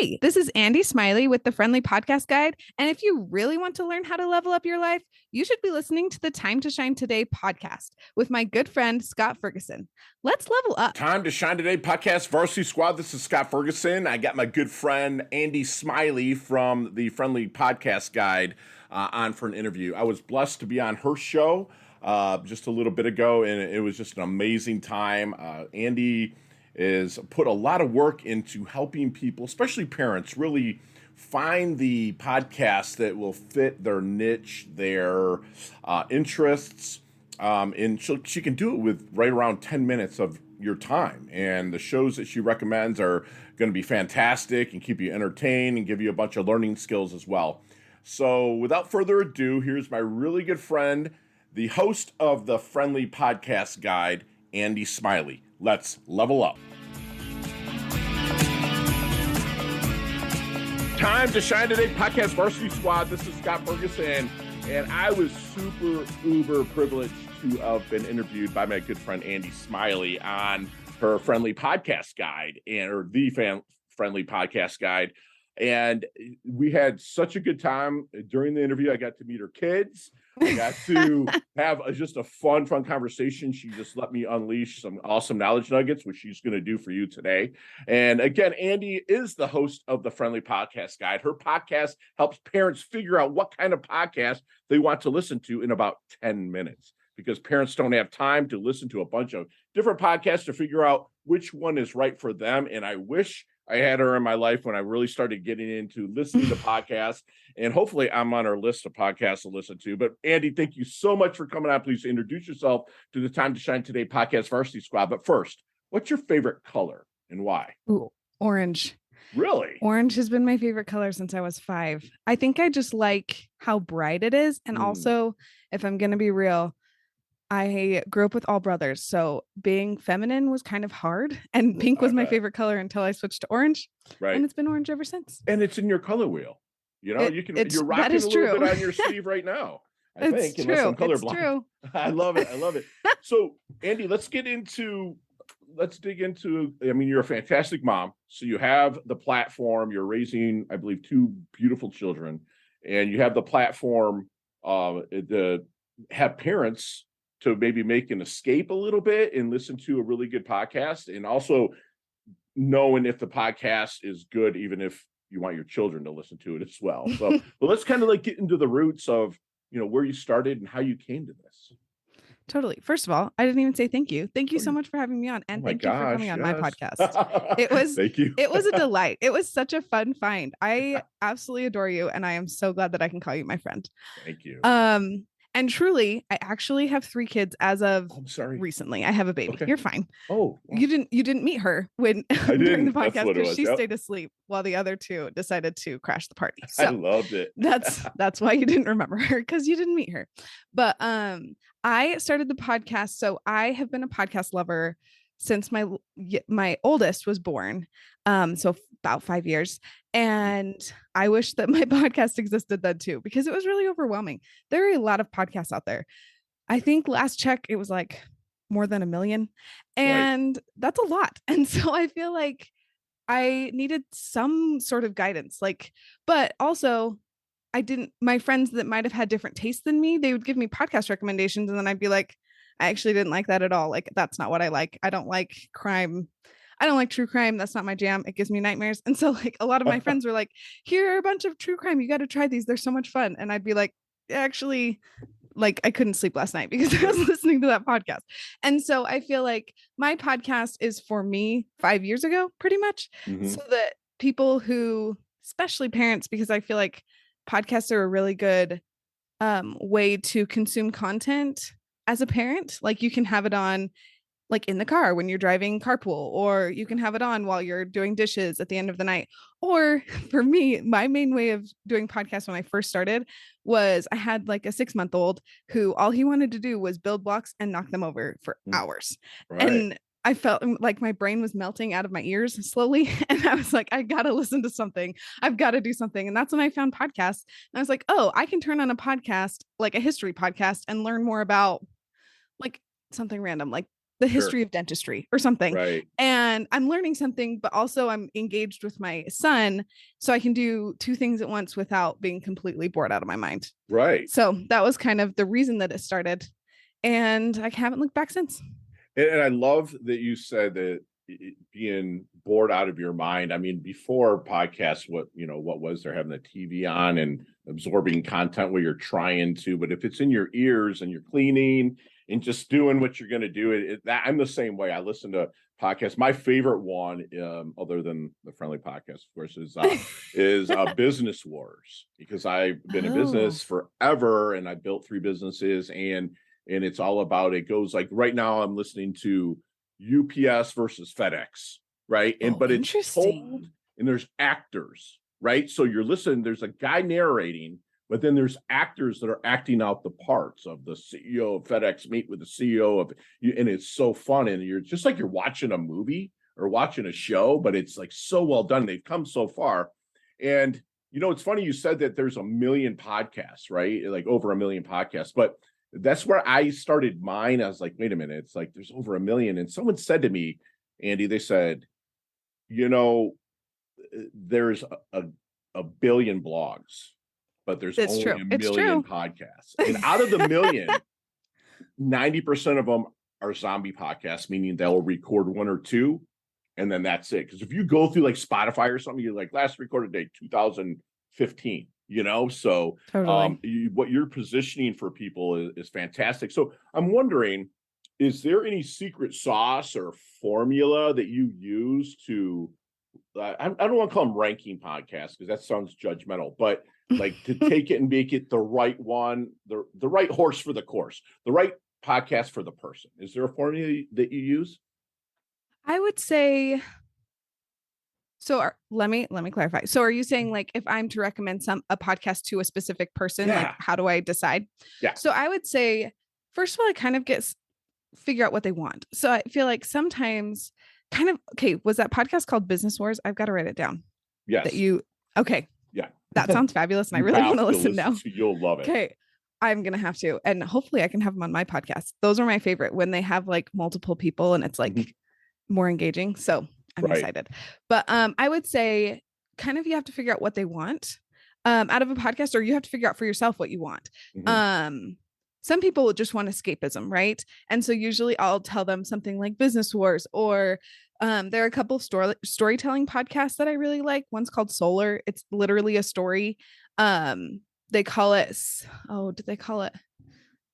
Hey, this is Andi Smiley with the Friendly Podcast Guide. And if you really want to learn how to level up your life, you should be listening to the Time to Shine Today podcast with my good friend, Scott Ferguson. Let's level up. Time to Shine Today podcast, Varsity Squad. This is Scott Ferguson. I got my good friend, Andi Smiley from the Friendly Podcast Guide on for an interview. I was blessed to be on her show just a little bit ago, and it was just an amazing time. Andi is put a lot of work into helping people, especially parents, really find the podcast that will fit their niche, their interests, and she can do it with right around 10 minutes of your time. And the shows that she recommends are going to be fantastic and keep you entertained and give you a bunch of learning skills as well. So without further ado, here's my really good friend, the host of the Friendly Podcast Guide, Andi Smiley. Let's level up. Time to Shine Today podcast, Varsity Squad. This is Scott Ferguson, and I was super uber privileged to have been interviewed by my good friend Andi Smiley on her Friendly Podcast Guide or the Friendly Podcast Guide. And we had such a good time during the interview. I got to meet her kids. I got to have just a fun conversation. She just let me unleash some awesome knowledge nuggets, which she's going to do for you today. And again, Andi is the host of the Friendly Podcast Guide. Her podcast helps parents figure out what kind of podcast they want to listen to in about 10 minutes, because parents don't have time to listen to a bunch of different podcasts to figure out which one is right for them. And I wish I had her in my life when I really started getting into listening to podcasts, and hopefully I'm on her list of podcasts to listen to. But Andi, thank you so much for coming on. Please introduce yourself to the Time to Shine Today podcast, Varsity Squad. But first, what's your favorite color and why? Ooh, orange. Really? Orange has been my favorite color since I was 5. I think I just like how bright it is. And also, if I'm going to be real, I grew up with all brothers, so being feminine was kind of hard, and pink was my favorite color until I switched to orange, right? And it's been orange ever since. And it's in your color wheel. You know, you're rocking a little bit on your sleeve right now. I think, unless I'm colorblind. It's true. I love it. I love it. So, Andi, let's dig into. I mean, you're a fantastic mom. So you have the platform. You're raising, I believe, 2 beautiful children, and you have the platform to have parents to maybe make an escape a little bit and listen to a really good podcast, and also knowing if the podcast is good, even if you want your children to listen to it as well. So but let's kind of like get into the roots of, where you started and how you came to this. Totally. First of all, I didn't even say thank you. Thank you so much for having me on. And thank you for coming on my podcast. Thank you. It was a delight. It was such a fun find. I absolutely adore you. And I am so glad that I can call you my friend. Thank you. And truly, I actually have 3 kids as of recently. I have a baby. Okay. You're fine. Oh, wow. You didn't meet her when during the podcast because she stayed asleep while the other 2 decided to crash the party. So I loved it. That's why you didn't remember her, because you didn't meet her. But I started the podcast. So I have been a podcast lover since my oldest was born. So about 5 years. And I wish that my podcast existed then too, because it was really overwhelming. There are a lot of podcasts out there. I think last check, it was like more than 1 million, and that's a lot. And so I feel like I needed some sort of guidance, but also my friends that might've had different tastes than me, they would give me podcast recommendations. And then I'd be like, I actually didn't like that at all. Like, that's not what I like. I don't like crime. I don't like true crime. That's not my jam. It gives me nightmares. And so a lot of my friends were like, here are a bunch of true crime. You got to try these. They're so much fun. And I'd be like, actually, I couldn't sleep last night because I was listening to that podcast. And so I feel like my podcast is for me 5 years ago, pretty much. Mm-hmm. So that people who, especially parents, because I feel like podcasts are a really good way to consume content as a parent. Like, you can have it on in the car when you're driving carpool, or you can have it on while you're doing dishes at the end of the night. Or for me, my main way of doing podcasts when I first started was I had a 6-month-old who all he wanted to do was build blocks and knock them over for hours. Right. And I felt like my brain was melting out of my ears slowly. And I was like, I got to listen to something. I've got to do something. And that's when I found podcasts. And I was like, oh, I can turn on a podcast, like a history podcast, and learn more about something random, like the Sure. history of dentistry or something. Right. And I'm learning something, but also I'm engaged with my son. So I can do two things at once without being completely bored out of my mind. Right. So that was kind of the reason that it started. And I haven't looked back since. And I love that you said that being bored out of your mind. I mean, before podcasts, what was there, having the TV on and absorbing content where you're trying to, but if it's in your ears and you're cleaning and just doing what you're going to do, I'm the same way. I listen to podcasts. My favorite one, other than the Friendly Podcast, of course, is Business Wars, because I've been in Oh, business forever and I built 3 businesses, and it's all about, it goes like right now I'm listening to UPS versus FedEx, right? oh, But it's interesting. told, and there's actors, right? So you're listening, there's a guy narrating, but then there's actors that are acting out the parts of the CEO of FedEx meet with the CEO of, and it's so fun. And you're just like, you're watching a movie or watching a show, but it's like so well done. They've come so far. And it's funny you said that there's a million podcasts, right? Like over a million podcasts, but that's where I started mine. I was like, wait a minute, it's like there's over a million. And someone said to me, Andy, they said, there's a billion blogs, but there's It's only true. a It's million true. podcasts. And out of the million, 90% of them are zombie podcasts, meaning they'll record 1 or 2, and then that's it. Because if you go through like Spotify or something, you're like, last recorded date 2015. So Totally. what you're positioning for people is fantastic. So I'm wondering, is there any secret sauce or formula that you use to, I don't want to call them ranking podcasts because that sounds judgmental, but like to take it and make it the right one, the right horse for the course, the right podcast for the person? Is there a formula that you use? I would say so. Let me clarify. So, are you saying like if I'm to recommend a podcast to a specific person, like Yeah. how do I decide? Yeah. So, I would say first of all, I kind of figure out what they want. So, I feel like sometimes kind of okay. Was that podcast called Business Wars? I've got to write it down. That Yes. you okay? Yeah. That sounds fabulous, and I You really want have to to listen listen now. to, you'll love it. Okay. I'm gonna have to, and hopefully I can have them on my podcast. Those are my favorite when they have like multiple people and it's like Mhm. more engaging. So I'm Right. excited. But I would say kind of you have to figure out what they want out of a podcast, or you have to figure out for yourself what you want. Mhm. Um, some people just want escapism, right? And so usually I'll tell them something like Business Wars, or there are a couple of storytelling podcasts that I really like. One's called Solar. It's literally a story. They call it, oh, did they call it?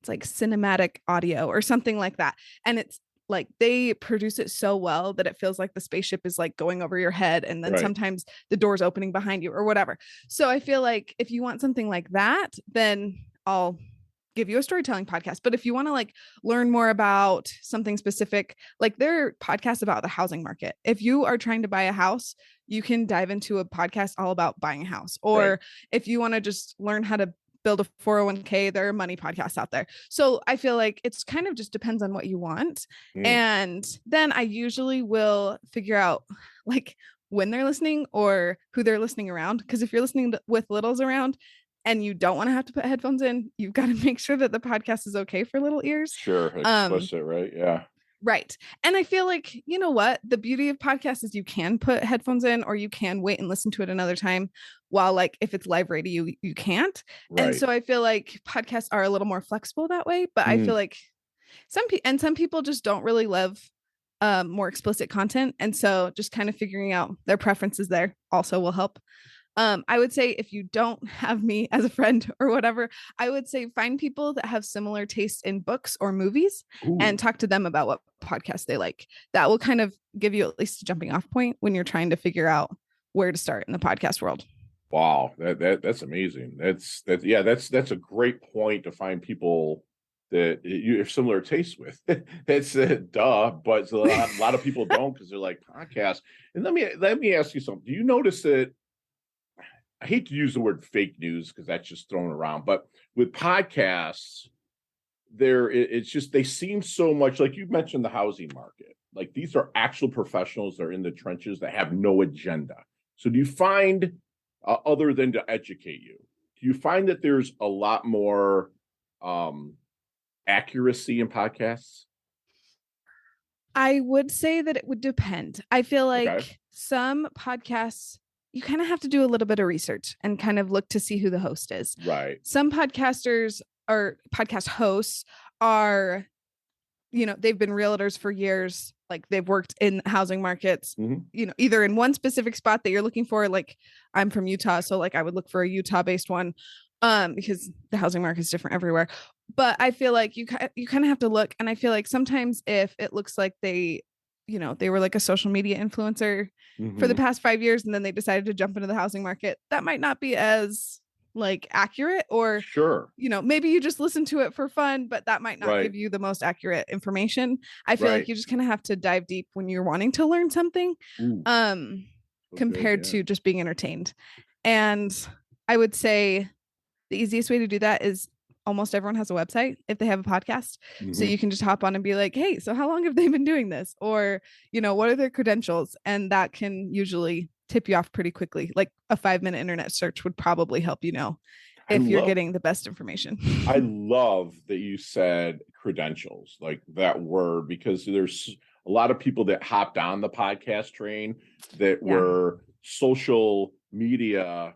It's like cinematic audio or something like that. And it's like they produce it so well that it feels like the spaceship is like going over your head and then Right. sometimes the door's opening behind you or whatever. So I feel like if you want something like that, then I'll give you a storytelling podcast. But if you want to like learn more about something specific, like there are podcasts about the housing market. If you are trying to buy a house, you can dive into a podcast all about buying a house. Right. Or if you want to just learn how to build a 401k, there are money podcasts out there. So I feel like it's kind of just depends on what you want. Mm. And then I usually will figure out like when they're listening or who they're listening around. Because if you're listening with littles around and you don't want to have to put headphones in, you've got to make sure that the podcast is okay for little ears. Sure. Um, Explicit, right? Yeah. Right. And I feel like, you know what? The beauty of podcasts is you can put headphones in or you can wait and listen to it another time while like if it's live radio, you can't. And Right. so I feel like podcasts are a little more flexible that way, but I feel Mm. like some people just don't really love more explicit content. And so just kind of figuring out their preferences there also will help. I would say if you don't have me as a friend or whatever, I would say find people that have similar tastes in books or movies and Ooh. talk to them about what podcasts they like. That will kind of give you at least a jumping off point when you're trying to figure out where to start in the podcast world. Wow. That's amazing. That's a great point to find people that you have similar tastes with. That's duh, but a lot of people don't because they're like podcasts. And let me ask you something. Do you notice that, I hate to use the word fake news because that's just thrown around, but with podcasts, it's just they seem so much like you mentioned the housing market. Like these are actual professionals that are in the trenches that have no agenda. So do you find, other than to educate you, do you find that there's a lot more accuracy in podcasts? I would say that it would depend. I feel Okay. like some podcasts, you kind of have to do a little bit of research and kind of look to see who the host is. Right. Some podcasters or podcast hosts are, they've been realtors for years. Like they've worked in housing markets, either in one specific spot that you're looking for. Like I'm from Utah, so like I would look for a Utah based one, because the housing market is different everywhere. But I feel like you kind of have to look, and I feel like sometimes if it looks like they were like a social media influencer for the past 5 years, and then they decided to jump into the housing market, that might not be as like accurate, or Sure. maybe you just listen to it for fun, but that might not Right. give you the most accurate information. I feel like Right. you just kind of have to dive deep when you're wanting to learn something, Ooh, so good. compared Yeah. to just being entertained. And I would say the easiest way to do that is almost everyone has a website if they have a podcast. So you can just hop on and be like, hey, so how long have they been doing this? Or, what are their credentials? And that can usually tip you off pretty quickly. Like a 5-minute internet search would probably help if you're getting the best information. I love that you said credentials, like that word, because there's a lot of people that hopped on the podcast train that were social media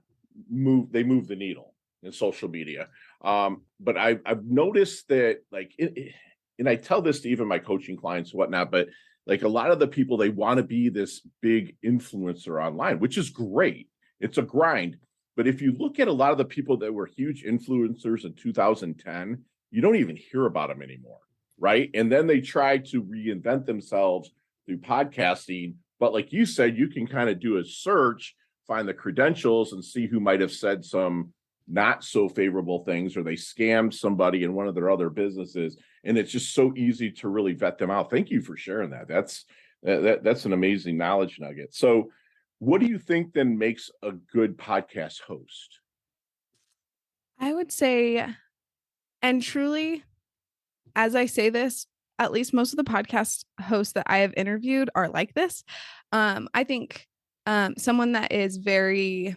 they move the needle in social media. But I've noticed that like and I tell this to even my coaching clients and whatnot, but like a lot of the people, they want to be this big influencer online, which is great. It's a grind. But if you look at a lot of the people that were huge influencers in 2010, you don't even hear about them anymore, right? And then they try to reinvent themselves through podcasting. But like you said, you can kind of do a search, find the credentials, and see who might have said some not so favorable things, or they scammed somebody in one of their other businesses. And it's just so easy to really vet them out. Thank you for sharing that. That's an amazing knowledge nugget. So what do you think then makes a good podcast host? I would say, and truly, as I say this, at least most of the podcast hosts that I have interviewed are like this. I think someone that is very,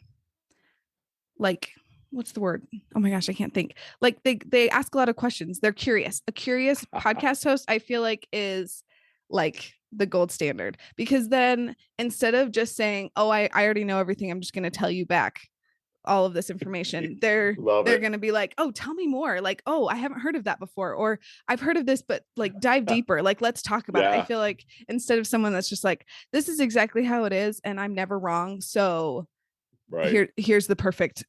like, what's the word? Oh my gosh, I can't think. Like they ask a lot of questions. They're curious. A curious podcast host, I feel like, is like the gold standard, because then instead of just saying, oh, I already know everything, I'm just going to tell you back all of this information, they're going to be like, oh, tell me more. Like, oh, I haven't heard of that before, or I've heard of this, but like dive deeper. Like, let's talk about it. I feel like instead of someone that's just like, this is exactly how it is and I'm never wrong, so here's the perfect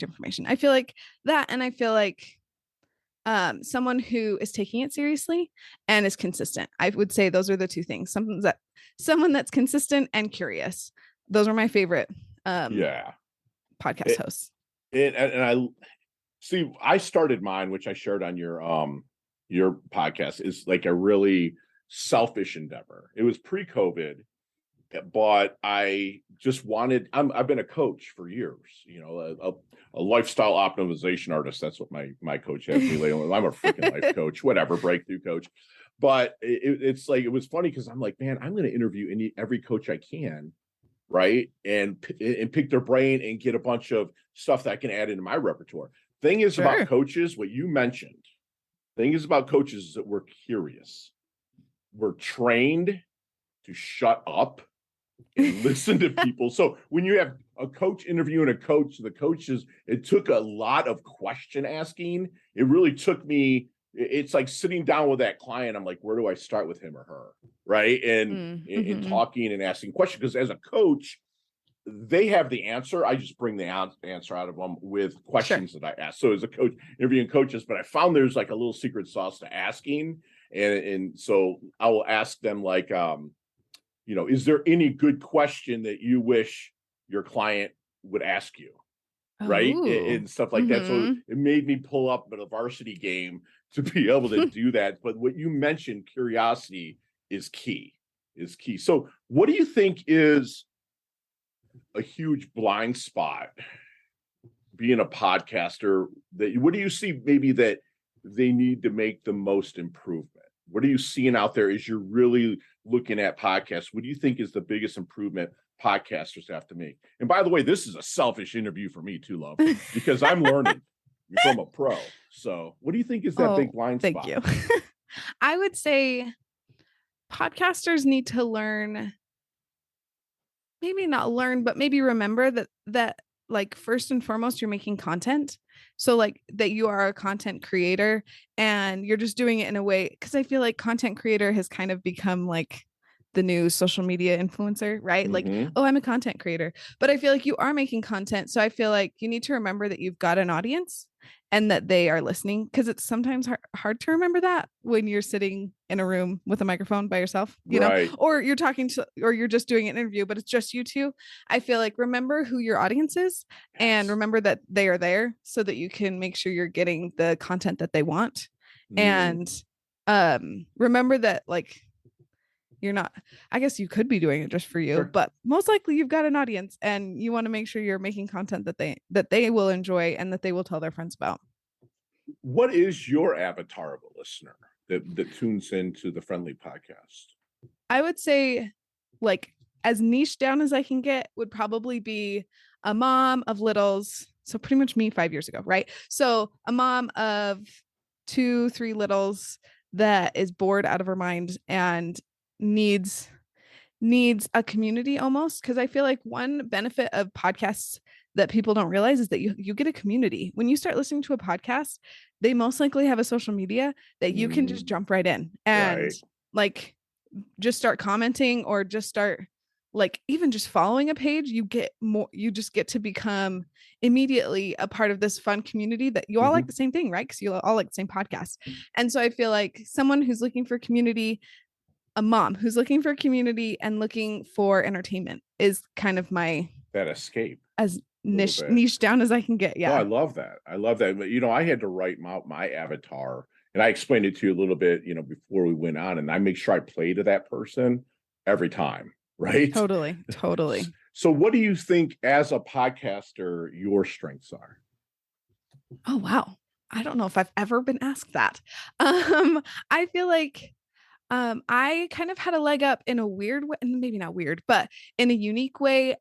information. I feel like that. And I feel like someone who is taking it seriously and is consistent. I would say those are the two things. Someone that's consistent and curious. Those are my favorite podcast hosts. And I see, I started mine, which I shared on your podcast, is like a really selfish endeavor. It was pre-COVID, but I just wanted, I've been a coach for years, a lifestyle optimization artist. That's what my coach has me labeling. I'm a freaking life coach, whatever, breakthrough coach. But it's like, it was funny because I'm like, man, I'm going to interview every coach I can, right? And pick their brain and get a bunch of stuff that I can add into my repertoire. Thing is about coaches, what you mentioned, thing is about coaches is that we're curious. We're trained to shut up and listen to people. So when you have a coach interviewing a coach, the coaches, it took a lot of question asking. It really took me, it's like sitting down with that client. I'm like, where do I start with him or her? Right. And talking and asking questions. Because as a coach, they have the answer. I just bring the answer out of them with questions that I ask. So as a coach, interviewing coaches, but I found there's like a little secret sauce to asking. And so I will ask them like, is there any good question that you wish your client would ask you? Right. And stuff like that. So it made me pull up a varsity game to be able to do that. But what you mentioned, curiosity is key. So what do you think is a huge blind spot being a podcaster? What do you see maybe that they need to make the most improvement? What are you seeing out there as you're really looking at podcasts? What do you think is the biggest improvement podcasters have to make? And by the way, this is a selfish interview for me too, love, because I'm learning from a pro. So what do you think is that big blind spot? Thank you. I would say podcasters need to learn, maybe not learn, but maybe remember that like first and foremost, you're making content. So like that you are a content creator and you're just doing it in a way, because I feel like content creator has kind of become like the new social media influencer, right? Like, Mm-hmm. oh, I'm a content creator, but I feel like you are making content. So I feel like you need to remember that you've got an audience and that they are listening, because it's sometimes hard to remember that when you're sitting in a room with a microphone by yourself, Right. or you're talking to, or you're just doing an interview, but it's just you two. I feel like remember who your audience is and Yes. remember that they are there so that you can make sure you're getting the content that they want. Mm. And remember that like you're not, I guess you could be doing it just for you, Sure. but most likely you've got an audience and you want to make sure you're making content that they will enjoy and that they will tell their friends about. What is your avatar of a listener that tunes into the Friendly Podcast? I would say like as niche down as I can get would probably be a mom of littles. So pretty much me 5 years ago, right? So a mom of 2, 3 littles that is bored out of her mind and needs a community almost, because I feel like one benefit of podcasts that people don't realize is that you get a community. When you start listening to a podcast, they most likely have a social media that you can just Mm. jump right in and Right. like just start commenting or just start like even just following a page. You just get to become immediately a part of this fun community that you all like Mm-hmm. the same thing, right? Because you all like the same podcast. And so I feel like someone who's looking for community, a mom who's looking for community and looking for entertainment, is kind of my That escape as a little niche bit. niche down as I can get. No, I Yeah. love that. I love that. But, I had to write out my avatar, and I explained it to you a little bit, before we went on, and I make sure I play to that person every time, right? Totally. Totally. So what do you think as a podcaster your strengths are? Oh wow. I don't know if I've ever been asked that. I feel like I kind of had a leg up in a weird way, maybe not weird, but in a unique way.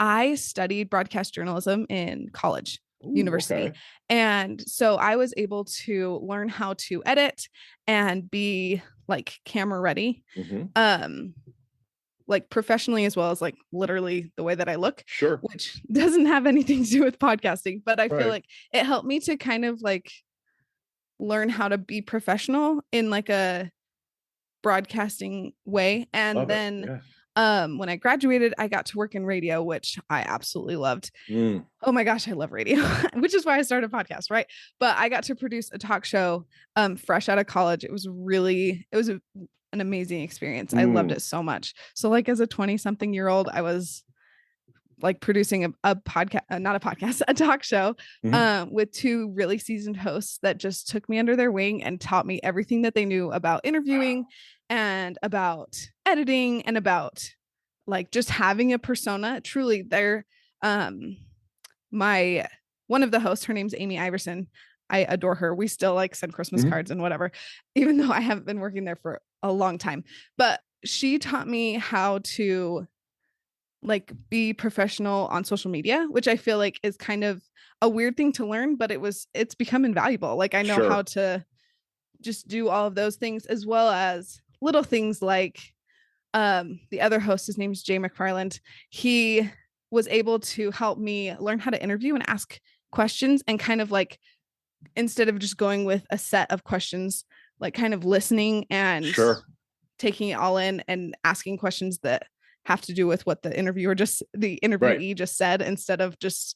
I studied broadcast journalism in college, Ooh, university. okay. And so I was able to learn how to edit and be like camera ready, Mm-hmm. um, like professionally as well as like literally the way that I look, Sure. which doesn't have anything to do with podcasting, but I feel Right. like it helped me to kind of like learn how to be professional in like a broadcasting way. And Love it. then Yeah. when I graduated, I got to work in radio, which I absolutely loved. Mm. Oh my gosh, I love radio, which is why I started a podcast, right? But I got to produce a talk show fresh out of college. An amazing experience. I loved Mm. it so much. So like as a 20 something year old, I was like producing a podcast, not a podcast, a talk show Mm-hmm. with 2 really seasoned hosts that just took me under their wing and taught me everything that they knew about interviewing and about editing and about like just having a persona. Truly, they're my one of the hosts, her name's Amy Iverson. I adore her. We still like send Christmas Mm-hmm. cards and whatever, even though I haven't been working there for a long time. But she taught me how to like be professional on social media, which I feel like is kind of a weird thing to learn, but it's become invaluable. Like I know how Sure. to just do all of those things as well as little things like the other host, his name's Jay McFarland. He was able to help me learn how to interview and ask questions and kind of like instead of just going with a set of questions, like kind of listening and Sure. taking it all in and asking questions that have to do with what the Right. interviewee just said, instead of just,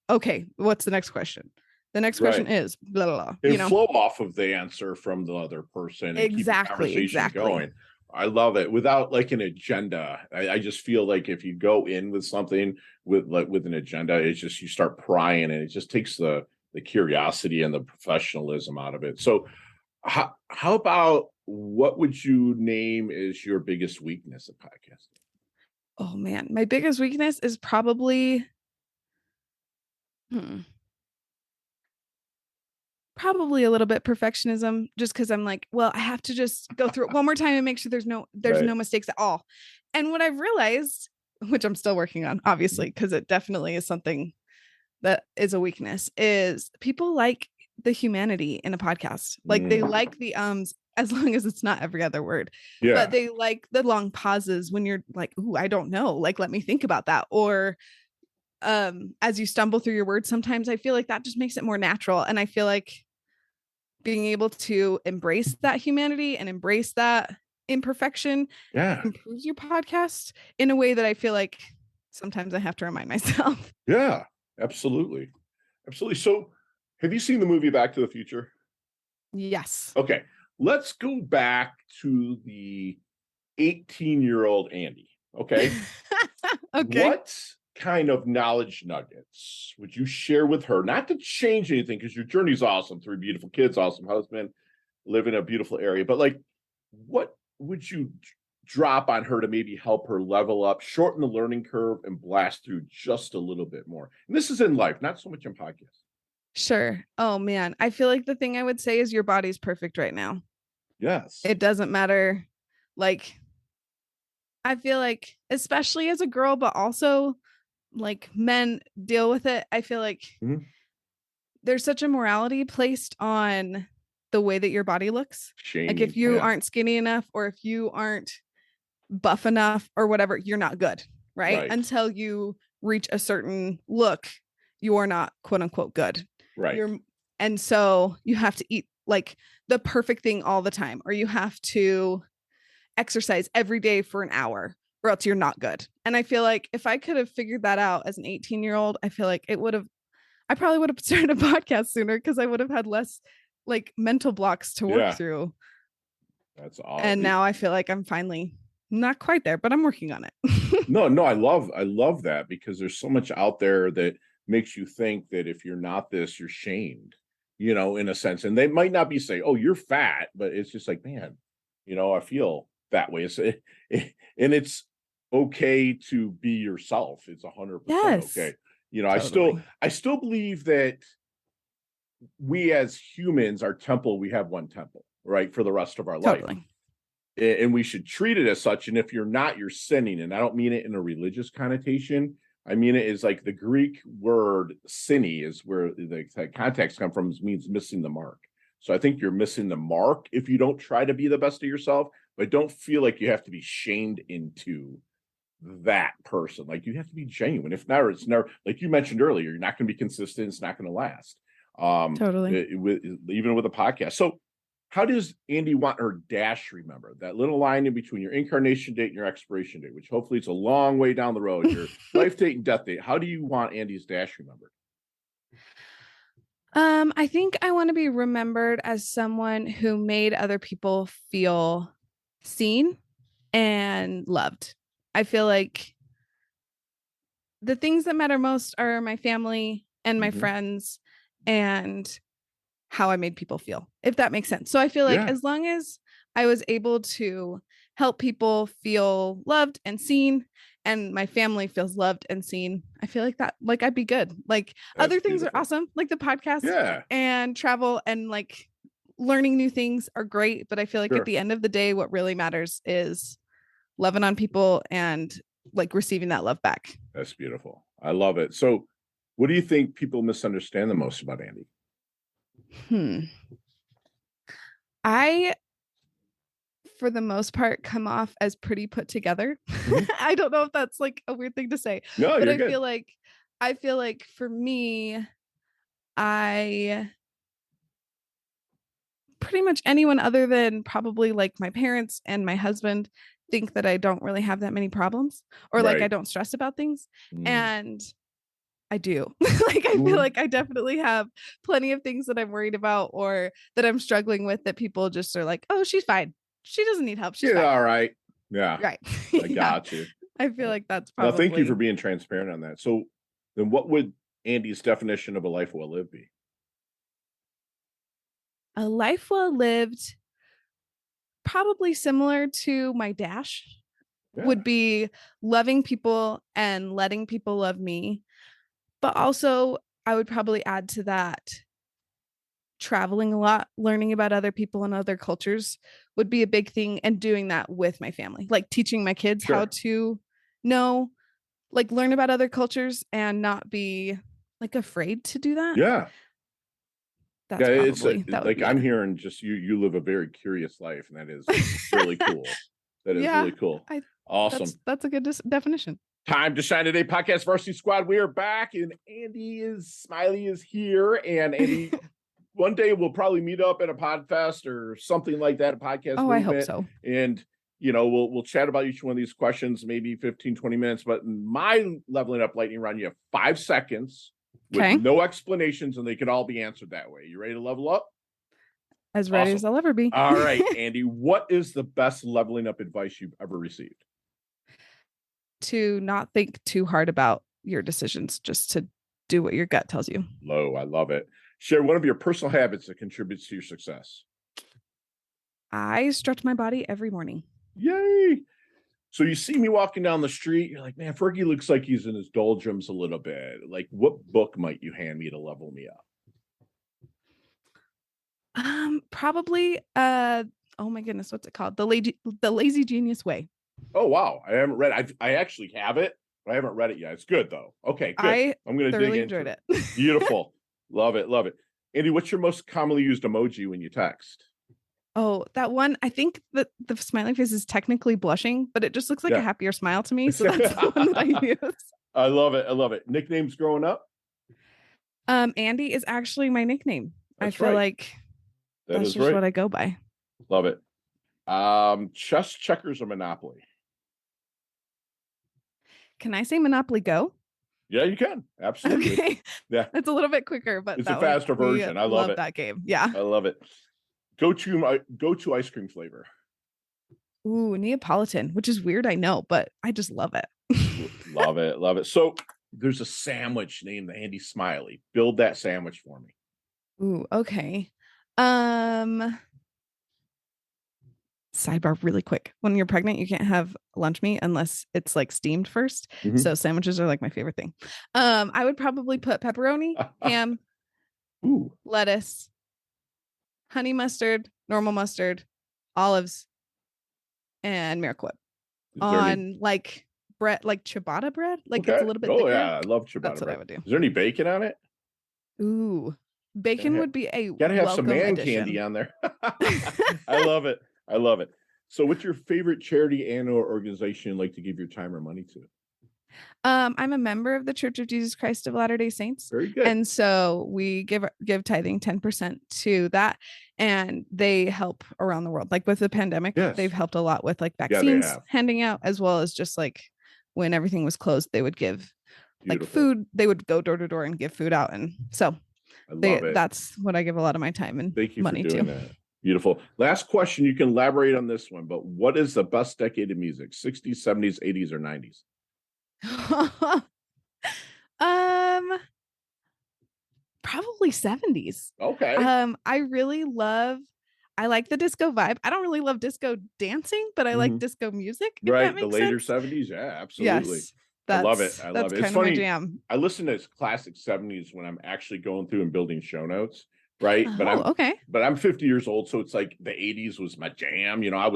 okay, what's the next question? The next question Right. is blah, blah, blah, And flow off of the answer from the other person and keep the Exactly. conversation going. I love it without like an agenda. I just feel like if you go in with something with an agenda, it's just you start prying and it just takes the curiosity and the professionalism out of it. So how about what would you name is your biggest weakness of podcasting? Oh man, my biggest weakness is probably hmm, probably a little bit perfectionism, just because I'm like, well, I have to just go through it one more time and make sure there's Right. no mistakes at all. And what I've realized, which I'm still working on, obviously, because it definitely is something that is a weakness, is people like the humanity in a podcast. Like they Mm. like the ums as long as it's not every other word. Yeah. But they like the long pauses when you're like, ooh, I don't know. Like, let me think about that. Or as you stumble through your words, sometimes I feel like that just makes it more natural. And I feel like being able to embrace that humanity and embrace that imperfection Yeah. improves your podcast in a way that I feel like sometimes I have to remind myself. Yeah. Absolutely. Absolutely. So have you seen the movie Back to the Future? Yes. Okay. Let's go back to the 18-year-old Andy. Okay. Okay. What kind of knowledge nuggets would you share with her? Not to change anything, because your journey's awesome. 3 beautiful kids, awesome husband, live in a beautiful area. But like, what would you drop on her to maybe help her level up, shorten the learning curve, and blast through just a little bit more? And this is in life, not so much in podcasts. Sure. Oh man. I feel like the thing I would say is your body's perfect right now. Yes. It doesn't matter. Like, I feel like, especially as a girl, but also like men deal with it. I feel like Mhm. there's such a morality placed on the way that your body looks. Like, if Shaming. you Yeah. aren't skinny enough or if you aren't buff enough or whatever, you're not good. Right. Right. Until you reach a certain look, you are not quote unquote good. Right. You're, and so you have to eat like the perfect thing all the time, or you have to exercise every day for an hour, or else you're not good. And I feel like if I could have figured that out as an 18-year-old, I feel like I probably would have started a podcast sooner because I would have had less like mental blocks to work Yeah. through. That's all. And now I feel like I'm finally not quite there, but I'm working on it. No, I love that, because there's so much out there that makes you think that if you're not this, you're shamed, in a sense. And they might not be saying, "Oh, you're fat," but it's just like, man, I feel that way. And it's okay to be yourself. It's 100% Yes. okay. Totally. I still believe that we as humans, our temple, we have one temple, right, for the rest of our life. Totally. And we should treat it as such. And if you're not, you're sinning. And I don't mean it in a religious connotation. I mean it is like the Greek word "sinny" is where the context come from, means missing the mark. So I think you're missing the mark if you don't try to be the best of yourself, but don't feel like you have to be shamed into that person. Like, you have to be genuine. If not, it's never, like you mentioned earlier, you're not going to be consistent. It's not going to last. Totally. Even with a podcast. So how does Andi want her dash remembered? That little line in between your incarnation date and your expiration date, which hopefully it's a long way down the road, your life date and death date. How do you want Andi's dash remembered? I think I want to be remembered as someone who made other people feel seen and loved. I feel like the things that matter most are my family and my friends and how I made people feel, if that makes sense. So I feel like Yeah. as long as I was able to help people feel loved and seen, and my family feels loved and seen, I feel like that, like, I'd be good. Like, That's other things beautiful. are awesome, like the podcast Yeah. and travel and like learning new things are great. But I feel like at Sure. the end of the day, what really matters is loving on people and like receiving that love back. That's beautiful. I love it. So what do you think people misunderstand the most about Andi? I, for the most part, come off as pretty put together. I don't know if that's like a weird thing to say, No, but you're good. I feel like for me, I pretty much anyone other than probably like my parents and my husband think that I don't really have that many problems, or like I Right. don't stress about things. Mm. And I do. Like, I feel Mhm. like I definitely have plenty of things that I'm worried about or that I'm struggling with that people just are like, "Oh, she's fine. She doesn't need help. She's Yeah, fine." all right. Yeah, Right. I Yeah. got you. I feel like that's Now, thank you for probably being transparent on that. So then what would Andi's definition of a life well lived be? a life well lived, probably similar to my dash, Yeah, would be loving people and letting people love me. But also, I would probably add to that traveling a lot, learning about other people and other cultures would be a big thing, and doing that with my family, like teaching my kids how sure. to know, like, learn about other cultures and not be like afraid to do that. Yeah. Yeah, That's probably that would like be I'm it. hearing just you live a very curious life, and that is really cool. That is Yeah, really cool. I Awesome. that's a good definition. Time to shine today, podcast varsity squad. We are back, and Smiley is here, and Andy. One day we'll probably meet up at a podfest or something like that, a podcast Oh, I hope movement, so. and we'll chat about each one of these questions, maybe 15, 20 minutes. But in my leveling up lightning round, you have 5 seconds with Okay. no explanations, and they can all be answered that way. You ready to level up? As ready as I'll ever be. All right, Andy, what is the best leveling up advice you've ever received? To not think too hard about your decisions, just to do what your gut tells you. I love it. Share one of your personal habits that contributes to your success. I stretch my body every morning. Yay. So you see me walking down the street, you're like, man, Fergie looks like he's in his doldrums a little bit. Like, what book might you hand me to level me up? Probably oh my goodness, what's it called? The Lazy Genius Way. Oh wow, I haven't read it. I actually have it, but I haven't read it yet. It's good though. Okay, good. I'm gonna dig into enjoyed it. Beautiful. Love it. Andy, what's your most commonly used emoji when you text? Oh, that one. I think that the smiley face is technically blushing, but it just looks like a happier smile to me. So that's the one that I use. I love it. Nicknames growing up? Andy is actually my nickname. That's I feel like that's just what I go by. Love it. Chess, checkers, or Monopoly? Can I say Monopoly Go? Yeah, you can. Absolutely. Okay. Yeah. It's a little bit quicker, but it's a faster version. I love it. That game. Yeah. I love it. Go to ice cream flavor. Ooh, Neapolitan, which is weird, I know, but I just love it. Love it. So there's a sandwich named Andi Smiley. Build that sandwich for me. Ooh, okay. Sidebar really quick. When you're pregnant, you can't have lunch meat unless it's like steamed first. Mm-hmm. So sandwiches are like my favorite thing. I would probably put pepperoni, ham, lettuce, honey mustard, normal mustard, olives, and Miracle Whip on like bread, like ciabatta bread. Like it's a little bit thicker. Yeah, I love ciabatta That's bread. what I would do. Is there any bacon on it? Ooh, bacon would be a gotta have some man addition. Candy on there. I love it. So what's your favorite charity and or organization you'd like to give your time or money to? I'm a member of the Church of Jesus Christ of Latter-day Saints. Very good. And so we give tithing 10% to that, and they help around the world. Like with the pandemic, they've helped a lot with like vaccines handing out, as well as just like when everything was closed, they would give like food. They would go door to door and give food out. And so that's what I give a lot of my time and money to. That. Beautiful. Last question. You can elaborate on this one, but what is the best decade of music? 60s, 70s, 80s, or 90s? Probably 70s. Okay. I like the disco vibe. I don't really love disco dancing, but I like disco music. Right. The later 70s. Yeah, absolutely. Yes. I love it. It's kind funny. Of my jam. I listen to classic 70s when I'm actually going through and building show notes. Right. But I'm 50 years old. So it's like the 80s was my jam. I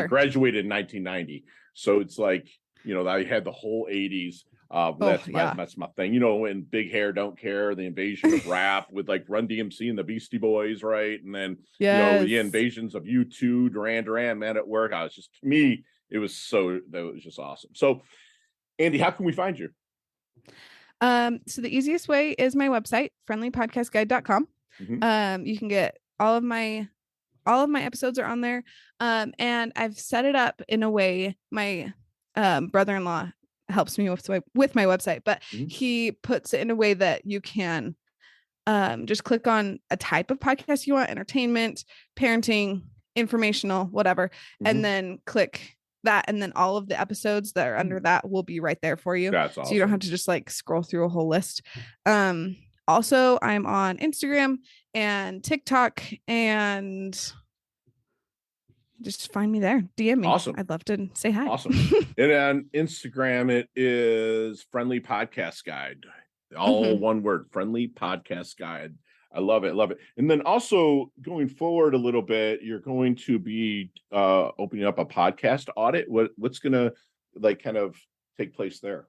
graduated in 1990. So it's like, I had the whole 80s. That's my thing. When Big Hair Don't Care, the invasion of rap with like Run DMC and the Beastie Boys, right? And then the invasions of U2, Duran, Man at Work. That was just awesome. So Andy, how can we find you? So the easiest way is my website, friendlypodcastguide.com. You can get all of my episodes are on there. And I've set it up in a way, my brother-in-law helps me with my website, but he puts it in a way that you can just click on a type of podcast you want: entertainment, parenting, informational, whatever, and then click that, and then all of the episodes that are under that will be right there for you. That's awesome. So you don't have to just like scroll through a whole list. Also, I'm on Instagram and TikTok, and just find me there. DM me. Awesome. I'd love to say hi. Awesome. And on Instagram, it is Friendly Podcast Guide. All one word, Friendly Podcast Guide. I love it. And then also going forward a little bit, you're going to be opening up a podcast audit. What's going to kind of take place there?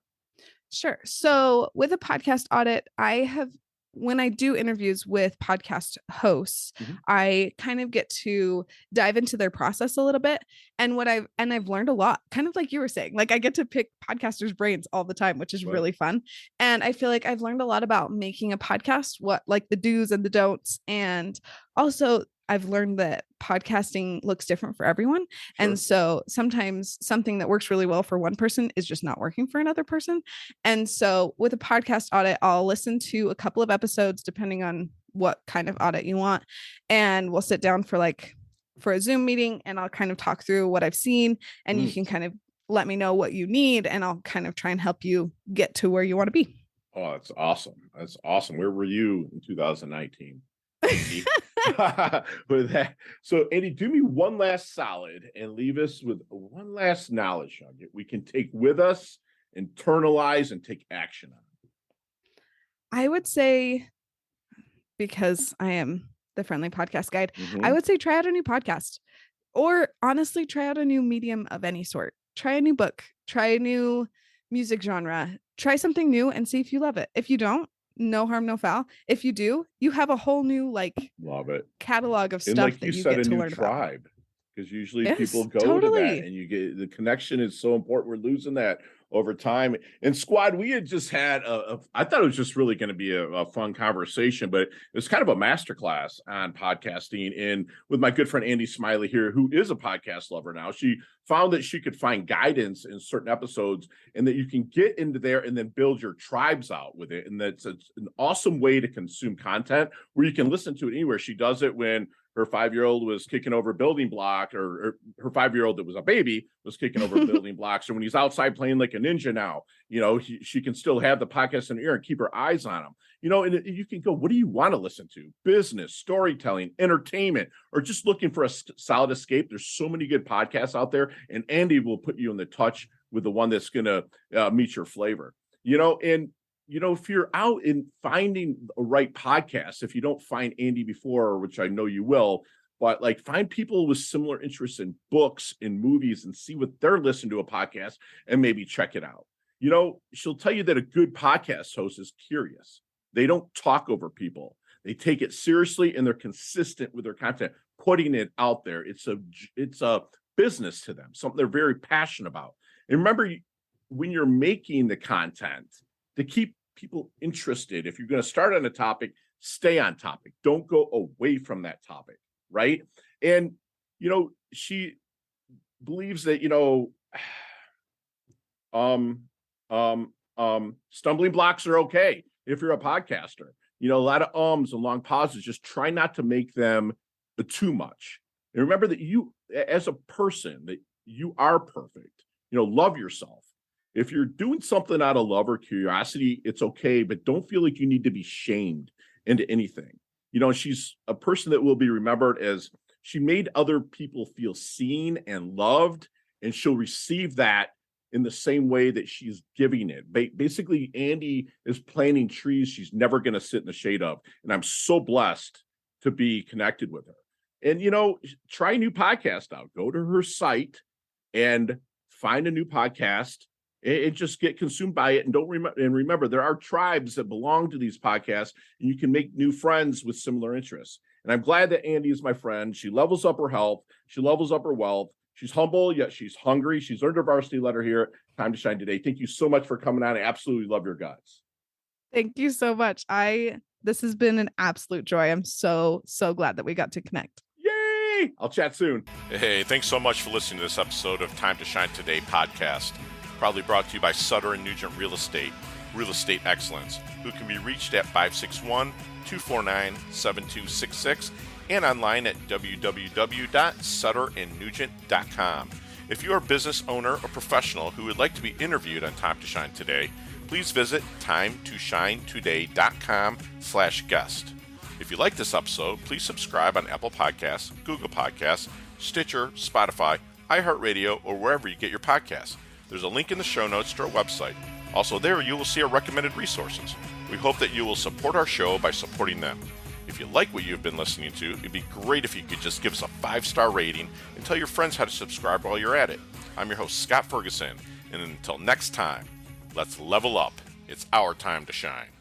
Sure. So with a podcast audit, I have when I do interviews with podcast hosts, Mhm. I kind of get to dive into their process a little bit. And I've learned a lot, kind of like you were saying, like I get to pick podcasters' brains all the time, which is Right. really fun. And I feel like I've learned a lot about making a podcast, what like the do's and the don'ts. And also I've learned that podcasting looks different for everyone. Sure. And so sometimes something that works really well for one person is just not working for another person. And so with a podcast audit, I'll listen to a couple of episodes depending on what kind of audit you want. And we'll sit down for a Zoom meeting and I'll kind of talk through what I've seen and you can kind of let me know what you need and I'll kind of try and help you get to where you want to be. Oh, that's awesome. That's awesome. Where were you in 2019? With that. So Andy, do me one last solid and leave us with one last knowledge nugget we can take with us, internalize, and take action on. I would say, because I am the friendly podcast guide, Mm-hmm. I would say try out a new podcast or honestly try out a new medium of any sort. Try a new book, try a new music genre, try something new and see if you love it. If you don't, no harm, no foul. If you do, you have a whole new Love it. catalog of And stuff like that you you said, get a to new learn about. tribe. Because usually Yes, people go to totally. that and you get the connection is so important. We're losing that over time. And squad, we had just had I thought it was just really going to be a fun conversation, but it was kind of a masterclass on podcasting. And with my good friend Andi Smiley here, who is a podcast lover now, she found that she could find guidance in certain episodes and that you can get into there and then build your tribes out with it. And that's an awesome way to consume content where you can listen to it anywhere. She does it when her 5-year-old was kicking over a building block, or her 5-year-old that was a baby was kicking over building blocks. So when he's outside playing like a ninja now, she can still have the podcast in her ear and keep her eyes on him. And you can go, what do you want to listen to? Business, storytelling, entertainment, or just looking for a solid escape. There's so many good podcasts out there, and Andi will put you in the touch with the one that's going to meet your flavor. If you're out in finding a right podcast, if you don't find Andi before, which I know you will, but like find people with similar interests in books and movies and see what they're listening to a podcast and maybe check it out. She'll tell you that a good podcast host is curious. They don't talk over people. They take it seriously and they're consistent with their content, putting it out there. It's a business to them, something they're very passionate about. And remember, when you're making the content, to keep people interested, if you're going to start on a topic, stay on topic. Don't go away from that topic, right? And, she believes that, stumbling blocks are okay if you're a podcaster. A lot of ums and long pauses, just try not to make them too much. And remember that you, as a person, that you are perfect. Love yourself. If you're doing something out of love or curiosity, it's okay, but don't feel like you need to be shamed into anything. She's a person that will be remembered as she made other people feel seen and loved, and she'll receive that in the same way that she's giving it. Basically, Andi is planting trees she's never going to sit in the shade of, and I'm so blessed to be connected with her. And, try a new podcast out. Go to her site and find a new podcast. And just get consumed by it. And remember, there are tribes that belong to these podcasts, and you can make new friends with similar interests. And I'm glad that Andi is my friend. She levels up her health. She levels up her wealth. She's humble, yet she's hungry. She's earned her varsity letter here at Time to Shine today. Thank you so much for coming on. I absolutely love your guts. Thank you so much. This has been an absolute joy. I'm so glad that we got to connect. Yay! I'll chat soon. Hey, thanks so much for listening to this episode of Time to Shine Today podcast. Proudly brought to you by Sutter & Nugent Real Estate Excellence, who can be reached at 561-249-7266 and online at www.sutterandnugent.com. If you are a business owner or professional who would like to be interviewed on Time to Shine Today, please visit timetoshinetoday.com/guest. If you like this episode, please subscribe on Apple Podcasts, Google Podcasts, Stitcher, Spotify, iHeartRadio, or wherever you get your podcasts. There's a link in the show notes to our website. Also there, you will see our recommended resources. We hope that you will support our show by supporting them. If you like what you've been listening to, it'd be great if you could just give us a 5-star rating and tell your friends how to subscribe while you're at it. I'm your host, Scott Ferguson, and until next time, let's level up. It's our time to shine.